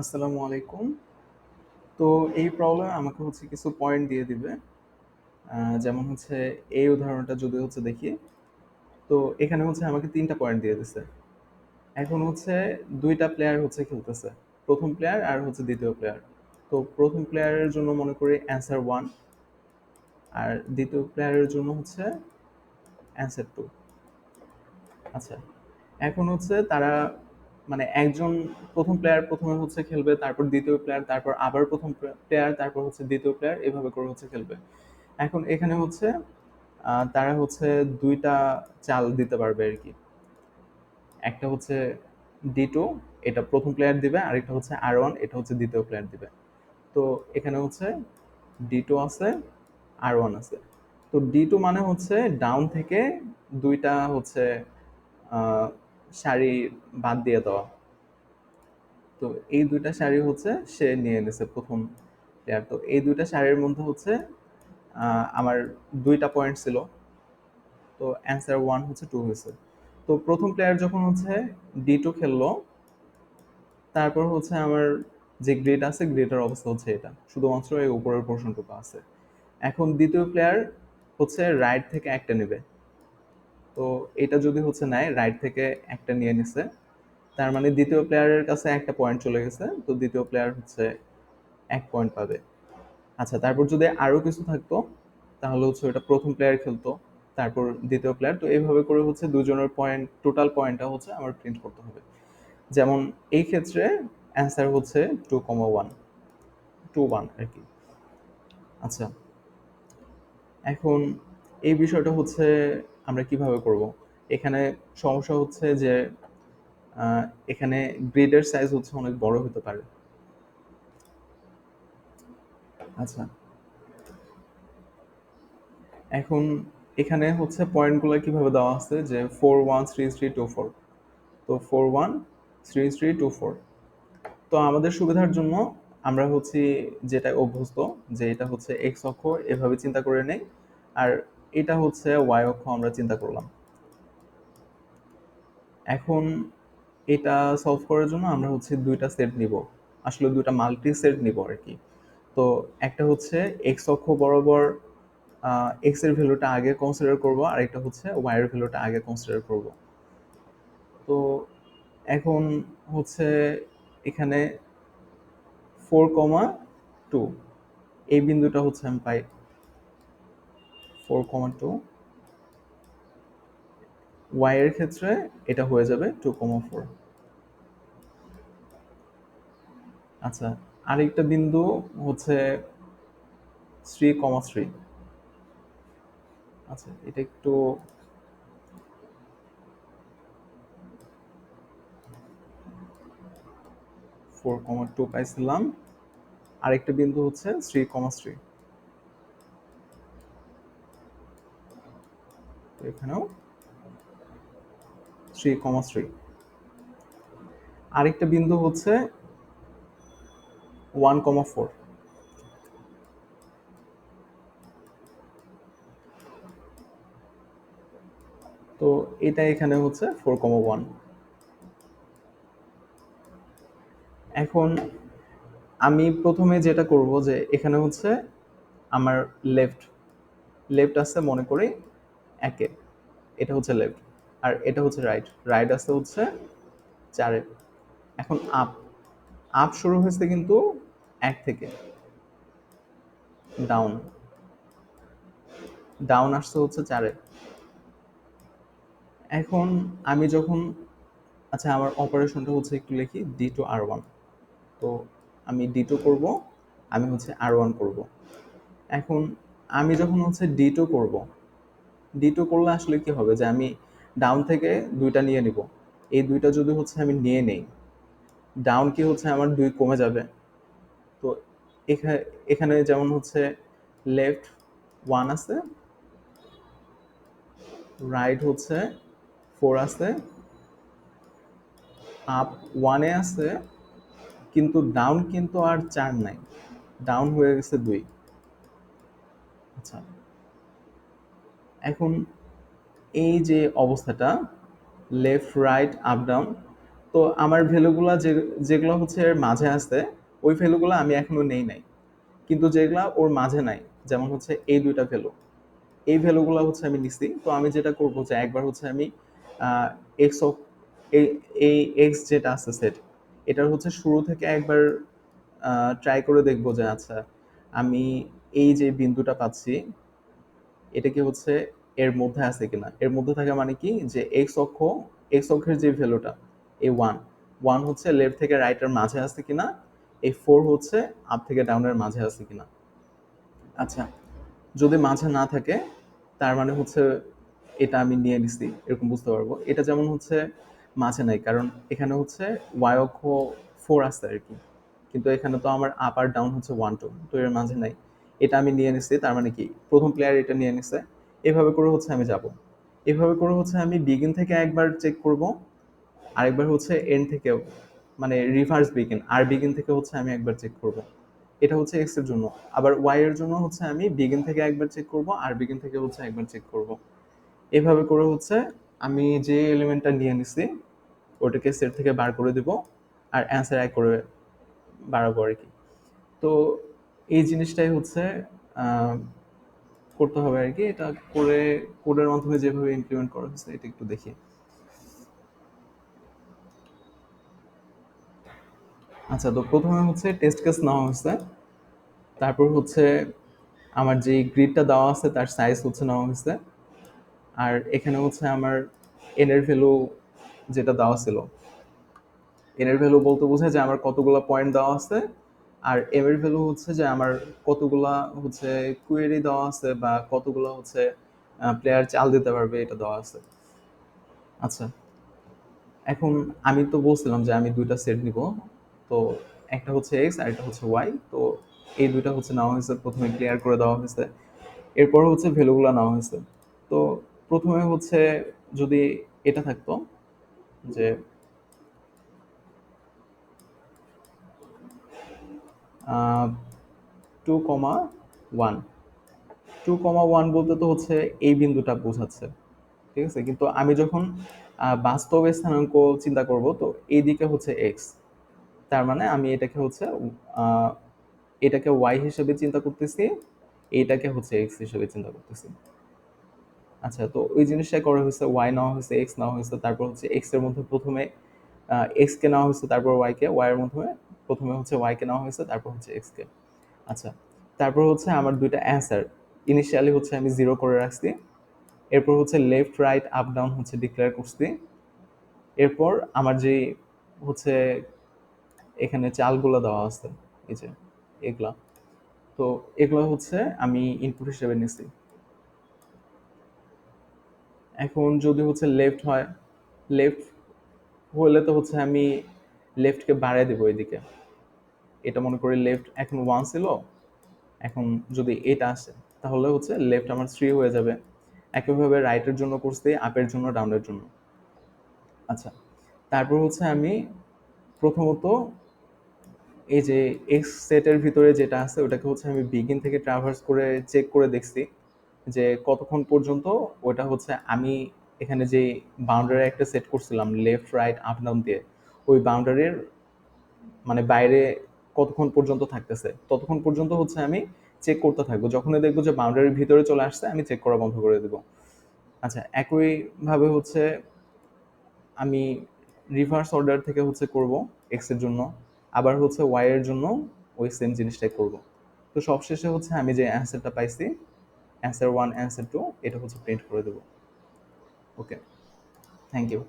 আসসালামু আলাইকুম। তো এই প্রবলেমে আমাকে কিছু পয়েন্ট দিয়ে দিবে। যেমন এই উদাহরণটা যদি দেখি, তো এখানে আমাকে ৩ টা পয়েন্ট দিয়ে দিছে। এখন ২ টা প্লেয়ার খেলতেছে। ১ম প্লেয়ার আর ২য় প্লেয়ার। তো ১ম প্লেয়ারের জন্য মনে করি অ্যান্সার 1 আর ২য় প্লেয়ারের জন্য অ্যান্সার 2। আচ্ছা। এখন তারা মানে একজন ১ম প্লেয়ার ১ম এ খেলবে, তারপর ২য় প্লেয়ার, তারপর আবার ১ম প্লেয়ার, তারপর ২য় প্লেয়ার এভাবে করে খেলবে। এখন এখানে তারা ২ টা চাল দিতে পারবে আরকি। একটা D2, এটা ১ম প্লেয়ার দিবে, আরেকটা R1, এটা ২য় প্লেয়ার দিবে। তো এখানে D2 আছে, R1 আছে। তো D2 মানে ডাউন থেকে ২ টা আ সারি বাদ দিয়ে দেওয়া। তো এই ২ টা সারি সে নিয়ে নিছে ১ম প্লেয়ার। তো এই ২ টা সারির মধ্যে আমার ২ টা পয়েন্ট ছিল। তো অ্যান্সার 1 2 হয়েছে। তো ১ম প্লেয়ার যখন D2 খেললো, তারপর আমার যে গ্রিড আছে, গ্রিডের অবস্থা এটা। শুধুমাত্র এই উপরের পোরশনটুকু আছে। এখন ২য় প্লেয়ার রাইট থেকে একটা নেবে। তো এটা যদি নেয়, রাইট থেকে একটা নিয়ে নিছে, তার মানে ২য় প্লেয়ারের কাছে একটা পয়েন্ট চলে গেছে। তো ২য় প্লেয়ার ১ পয়েন্ট পাবে। আচ্ছা, তারপর যদি আরো কিছু থাকতো, তাহলে ওটা ১ম প্লেয়ার খেলতো, তারপর ২য় প্লেয়ার। তো এইভাবে করে দুজনের পয়েন্ট, টোটাল পয়েন্টটা আমার প্রিন্ট করতে হবে। যেমন এই ক্ষেত্রে অ্যান্সার 2,1, 2-1 আরকি। আচ্ছা, এখন এই বিষয়টা আমরা কিভাবে করব? এখানে সমস্যা যে আ এখানে গ্রিডের সাইজ অনেক বড় হতে পারে। আচ্ছা, এখন এখানে পয়েন্টগুলো কিভাবে দেওয়া আছে যে 4, 1, 3, 3, 2, 4। তো 4, 1, 3, 3, 2, 4। তো আমাদের সুবিধার জন্য আমরা যেটা অভ্যস্ত, যে এটা এক্স অক্ষ এভাবে চিন্তা করে নেই, আর এটা ওয়াই অক্ষ আমরা চিন্তা করলাম। এখন এটা সলভ করার জন্য আমরা ২টা সেট নিব, আসলে ২টা মাল্টি সেট নিব আর কি। তো একটা এক্স অক্ষ বরাবর এক্স এর ভ্যালুটা আগে কনসিডার করব, আর একটা ওয়াই এর ভ্যালুটা আগে কনসিডার করব। তো এখন এখানে 4,2 এই বিন্দুটা আমি পাই 4,2। ওয়াই এর ক্ষেত্রে এটা হয়ে যাবে 2,4। আচ্ছা, আরেকটা বিন্দু 3,3। আচ্ছা, এটা একটু 4,2 পাইছিলাম, আরেকটা বিন্দু 3,3। তো এখানেও 3,3। আরেকটা বিন্দু 1,4। তো এটা এখানে 4,1। এখন আমি প্রথমে যেটা করব, যে এখানে আমার লেফট লেফট আছে মনে করি একে, এটা লেফট, আর এটা রাইট, রাইট আছে 4-এ। এখন আপ আপ শুরু হয়েছে কিন্তু 1 থেকে, ডাউন ডাউন আসছে 4-এ। এখন আমি যখন, আচ্ছা, আমার অপারেশনটা একটু লিখি, D2 R1। তো আমি D2 করব, আমি R1 করব। এখন আমি যখন D2 করব, D2 করলে আসলে কি হবে, যে আমি ডাউন থেকে 2টা নিয়ে নিব। এই 2টা যদি আমি নিয়ে নেই, ডাউন কি আমার 2 কমে যাবে। তো এখানে এখানে যেমন লেফট 1 আছে, রাইট 4 আছে, আপ 1-এ আছে, কিন্তু ডাউন কিন্তু আর 4 নাই, ডাউন হয়ে গেছে 2। আচ্ছা, এখন এই যে অবস্থাটা লেফট রাইট আপ ডাউন, তো তো আমার ভ্যালুগুলা যেগুলো হচ্ছে এর মাঝে আছে, ওই ভ্যালুগুলো আমি এখনো নেই নাই। কিন্তু যেগুলা ওর মাঝে নাই, যেমন হচ্ছে এই দুইটা ভ্যালু, এই ভ্যালুগুলো হচ্ছে আমি নিছি। তো আমি যেটা করবো যে একবার হচ্ছে আমি এক্স অফ এই এই এক্স যেটা আছে সেট, এটার হচ্ছে শুরু থেকে একবার ট্রাই করে দেখবো যে আচ্ছা আমি এই যে বিন্দুটা পাচ্ছি এটা কি হচ্ছে এর মধ্যে আছে কিনা। এর মধ্যে থাকা মানে কি, যে এক্স অক্ষের যে ভ্যালুটা এই ওয়ান, ওয়ান হচ্ছে লেফট থেকে রাইটের মাঝে আছে কিনা, এই ফোর হচ্ছে আপ থেকে ডাউনের মাঝে আছে কিনা। আচ্ছা, যদি মাঝে না থাকে তার মানে হচ্ছে এটা আমি নিয়ে নিছি এরকম বুঝতে পারবো। এটা যেমন হচ্ছে মাঝে নাই, কারণ এখানে হচ্ছে ওয়াই অক্ষ ফোর আছে আর কি, কিন্তু এখানে তো আমার আপ আর ডাউন হচ্ছে ওয়ান টু, তো এর মাঝে নাই। এটা আমি নিয়ে নিছি, তার মানে কি প্রথম প্লেয়ার এটা নিয়ে নিছে। এভাবে করে হচ্ছে আমি যাব, এভাবে করে হচ্ছে আমি বিগিন থেকে একবার চেক করব, আরেকবার হচ্ছে এন্ড থেকেও, মানে রিভার্স বিগিন আর বিগিন থেকে হচ্ছে আমি একবার চেক করব। এটা হচ্ছে এক্স এর জন্য। আবার ওয়াই এর জন্য হচ্ছে আমি বিগিন থেকে একবার চেক করব আর বিগিন থেকে হচ্ছে একবার চেক করব। এভাবে করে হচ্ছে আমি যে এলিমেন্টটা নিয়ে নিছি ওটাকে সেট থেকে বার করে দিব, আর অ্যান্সার এক করে বাড়াবো আর কি। তো এই জিনিসটাই হচ্ছে আহ, করতে হবে আর কি। এটা করে কোডের মাধ্যমে যেভাবে ইমপ্লিমেন্ট করা হয়েছে এটা একটু দেখি। আচ্ছা, তো প্রথমে হচ্ছে টেস্ট কেস নেওয়া হয়েছে, তারপর হচ্ছে আমার যে গ্রিডটা দেওয়া আছে তার সাইজ হচ্ছে নেওয়া হয়েছে, আর এখানে হচ্ছে আমার এন এর ভ্যালু যেটা দেওয়া ছিল, এন এর ভ্যালু বলতে বোঝায় যে আমার কতগুলা পয়েন্ট দেওয়া আছে, আর এম এর ভ্যালু হচ্ছে যে আমার কতগুলা হচ্ছে কুয়েরি দেওয়া আছে বা কতগুলা হচ্ছে প্লেয়ার চাল দিতে পারবে এটা দেওয়া আছে। আচ্ছা, এখন আমি তো বলছিলাম যে আমি দুইটা সেট নিব, তো একটা হচ্ছে এক্স আর একটা হচ্ছে ওয়াই। তো এই দুইটা হচ্ছে নেওয়া হয়েছে, প্রথমে ক্লিয়ার করে দেওয়া হয়েছে, এরপর হচ্ছে ভ্যালুগুলো নেওয়া হয়েছে। তো প্রথমে হচ্ছে যদি এটা থাকতো যে 2,1, 2,1 বলতে তো হচ্ছে এই বিন্দুটা বোঝাচ্ছে, ঠিক আছে। কিন্তু আমি যখন বাস্তবে স্থানাঙ্ক চিন্তা করব, তো এইদিকে হচ্ছে এক্স, তার মানে আমি এটাকে হচ্ছে আহ, এটাকে ওয়াই হিসেবে চিন্তা করতেছি, এইটাকে হচ্ছে এক্স হিসেবে চিন্তা করতেছি। আচ্ছা, তো ওই জিনিসটাই করা হয়েছে, ওয়াই নেওয়া হয়েছে, এক্স নেওয়া হয়েছে, তারপর হচ্ছে এক্স এর মধ্যে প্রথমে এক্স কে নেওয়া হয়েছে, তারপর ওয়াই কে, ওয়াই এর মধ্যে প্রথমে হচ্ছে ওয়াই কে নেওয়া হয়েছে, তারপর হচ্ছে এক্স কে। আচ্ছা, তারপর হচ্ছে আমার দুইটা অ্যান্সার ইনিশিয়ালি হচ্ছে আমি জিরো করে রাখছি, এরপর হচ্ছে লেফট রাইট আপ ডাউন হচ্ছে ডিক্লেয়ার করছি, এরপর আমার যে হচ্ছে এখানে চালগুলো দেওয়া আছে, এই যে এগুলা, তো এগুলো হচ্ছে আমি ইনপুট হিসেবে নিছি। এখন যদি হচ্ছে লেফট হয়, লেফট হলে তো হচ্ছে আমি লেফটকে বাড়ায় দেবো এদিকে। এটা মনে করি লেফট এখন ওয়ান ছিল, এখন যদি এটা আসে তাহলে হচ্ছে লেফট আমার থ্রি হয়ে যাবে। একইভাবে রাইটের জন্য করছি, আপের জন্য, ডাউনের জন্য। আচ্ছা, তারপর হচ্ছে আমি প্রথমত এই যে এক্স সেটের ভিতরে যেটা আছে ওটাকে হচ্ছে আমি বিগিন থেকে ট্রাভার্স করে চেক করে দেখছি যে কতক্ষণ পর্যন্ত ওটা হচ্ছে আমি এখানে যে বাউন্ডারি একটা সেট করছিলাম লেফট রাইট আপ ডাউন দিয়ে, ওই বাউন্ডারির মানে বাইরে কতক্ষণ পর্যন্ত থাকতেছে ততক্ষণ পর্যন্ত হচ্ছে আমি চেক করতে থাকবো। যখনই দেখবো যে বাউন্ডারির ভিতরে চলে আসছে আমি চেক করা বন্ধ করে দেবো। আচ্ছা, একইভাবে হচ্ছে আমি রিভার্স অর্ডার থেকে হচ্ছে করব এক্স এর জন্য, আবার হচ্ছে ওয়াই এর জন্য ওই সেম জিনিসটাই করব। তো সবশেষে হচ্ছে আমি যে অ্যান্সারটা পাইছি, অ্যান্সার ওয়ান অ্যান্সার টু, এটা হচ্ছে প্রিন্ট করে দেবো। ওকে, থ্যাংক ইউ।